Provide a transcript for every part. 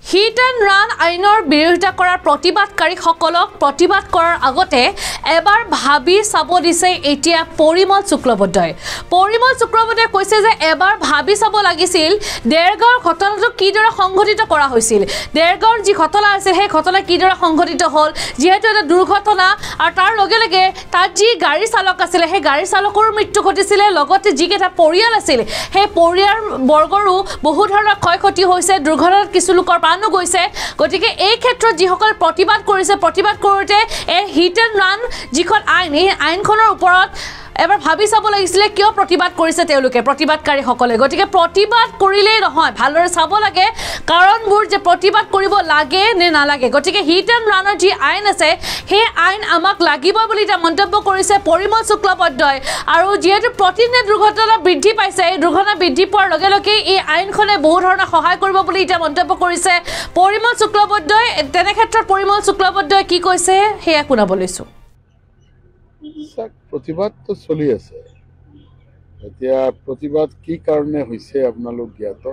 Hit and run আইনৰ বিৰোধিতা কৰাৰ প্ৰতিবাদকাৰীসকলক প্ৰতিবাদ কৰাৰ আগতে এবাৰ ভাবি চাব দিছে এতিয়া পৰিমল শুক্লবৈদ্যই। পৰিমল শুক্লবৈদ্যই কৈছে যে এবাৰ ভাবি চাব লাগিছিল দেৰগাঁৱৰ ঘটনাটো কিদৰে সংঘটিত কৰা হৈছিল, দেৰগাঁৱৰ যি ঘটনা আছিল সেই ঘটনা কিদৰে সংঘটিত হ'ল, যিহেতু এটা দুৰ্ঘটনা আৰু তাৰ লগে লগে তাত যি গাড়ী চালক আছিলে সেই গাড়ী চালকৰো মৃত্যু ঘটিছিলে, লগতে যিকেইটা পৰিয়াল আছিল সেই পৰিয়াল বৰ্গৰো বহু ধৰণৰ ক্ষয় ক্ষতি হৈছে, দুৰ্ঘটনাত কিছু লোকৰ প্ৰাণো গৈছে। গতিকে এই ক্ষেত্ৰত যিসকল প্ৰতিবাদ কৰিছে, প্ৰতিবাদ কৰোঁতে এই হিট এণ্ড ৰান যিখন আইন এই আইনখনৰ ওপৰত এবাৰ ভাবি চাব লাগিছিলে কিয় প্ৰতিবাদ কৰিছে তেওঁলোকে, প্ৰতিবাদকাৰীসকলে। গতিকে প্ৰতিবাদ কৰিলেই নহয়, ভালদৰে চাব লাগে কাৰণবোৰ যে প্ৰতিবাদ কৰিব লাগে নে নালাগে। গতিকে হিট এণ্ড ৰানৰ যি আইন আছে সেই আইন আমাক লাগিব বুলি এতিয়া মন্তব্য কৰিছে পৰিমল শুক্লবৈদ্যই। আৰু যিহেতু প্ৰতিদিনে দুৰ্ঘটনা বৃদ্ধি পাইছে, এই দুৰ্ঘটনা বৃদ্ধি পোৱাৰ লগে লগে এই আইনখনে বহু ধৰণৰ সহায় কৰিব বুলি এতিয়া মন্তব্য কৰিছে পৰিমল শুক্লবৈদ্যই। তেনে ক্ষেত্ৰত পৰিমল শুক্লবৈদ্যই কি কৈছে সেয়া শুনাব লৈছোঁ। প্ৰতিবাদ তো চলি আছে, এতিয়া প্ৰতিবাদ কি কাৰণে হৈছে আপোনালোক জ্ঞাত।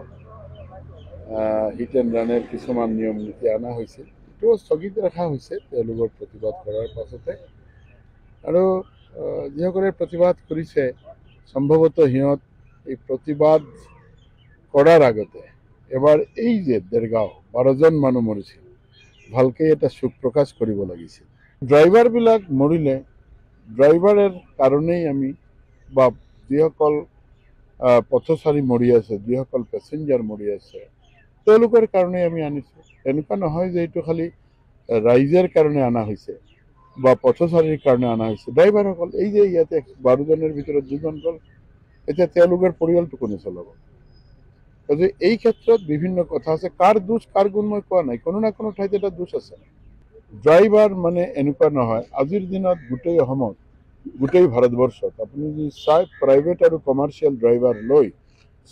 হিট এণ্ড ৰাণৰ কিছুমান নিয়ম নীতি অনা হৈছিল, এইটো স্থগিত ৰখা হৈছে তেওঁলোকৰ প্ৰতিবাদ কৰাৰ পাছতে। আৰু যিসকলে প্ৰতিবাদ কৰিছে সম্ভৱতঃ সিহঁত এই প্ৰতিবাদ কৰাৰ আগতে এবাৰ এই যে দেৰগাঁও 12জন মানুহ মৰিছিল ভালকে এটা শোক প্ৰকাশ কৰিব লাগিছিল। ড্ৰাইভাৰবিলাক মৰিলে ড্ৰাইভাৰৰ কাৰণেই আমি বা যিসকল পথচাৰী মৰি আছে, যিসকল পেছেঞ্জাৰ মৰি আছে তেওঁলোকৰ কাৰণেই আমি আনিছোঁ। এনেকুৱা নহয় যে এইটো খালি ৰাইজৰ কাৰণে অনা হৈছে বা পথচাৰীৰ কাৰণে অনা হৈছে। ড্ৰাইভাৰসকল এই যে ইয়াতে 12জনৰ ভিতৰত 2জন গ'ল, এতিয়া তেওঁলোকৰ পৰিয়ালটো কোনে চলাব। গতিকে এই ক্ষেত্ৰত বিভিন্ন কথা আছে, কাৰ দোষ কাৰ গুণ মই কোৱা নাই, কোনো না কোনো ঠাইত এটা দোষ আছে। ড্ৰাইভাৰ মানে এনেকুৱা নহয়, আজিৰ দিনত গোটেই অসমত গোটেই ভাৰতবৰ্ষত আপুনি যদি চাই প্ৰাইভেট আৰু কমাৰ্চিয়েল ড্ৰাইভাৰ লৈ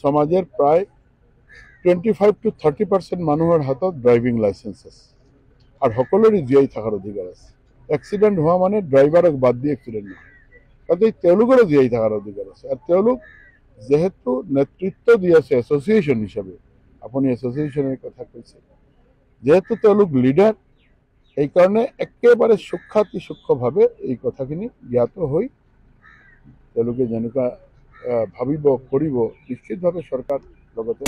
সমাজৰ প্ৰায় 25 to 30% মানুহৰ হাতত ড্ৰাইভিং লাইচেঞ্চ আছে আৰু সকলোৰে জীয়াই থকাৰ অধিকাৰ আছে। এক্সিডেণ্ট হোৱা মানে ড্ৰাইভাৰক বাদ দি এক্সিডেণ্ট নহয়, গতিকে তেওঁলোকৰো জীয়াই থকাৰ অধিকাৰ আছে। আৰু তেওঁলোক যেহেতু নেতৃত্ব দি আছে এছ'চিয়েশ্যন হিচাপে, আপুনি এছ'চিয়েশ্যনৰ কথা কৈছে, যেহেতু তেওঁলোক লিডাৰ, সেইকাৰণে একেবাৰে সূক্ষ্মভাৱে এই কথাখিনি জ্ঞাত হৈ তেওঁলোকে যেনেকুৱা ভাবিব কৰিব নিশ্চিতভাৱে চৰকাৰ লগতে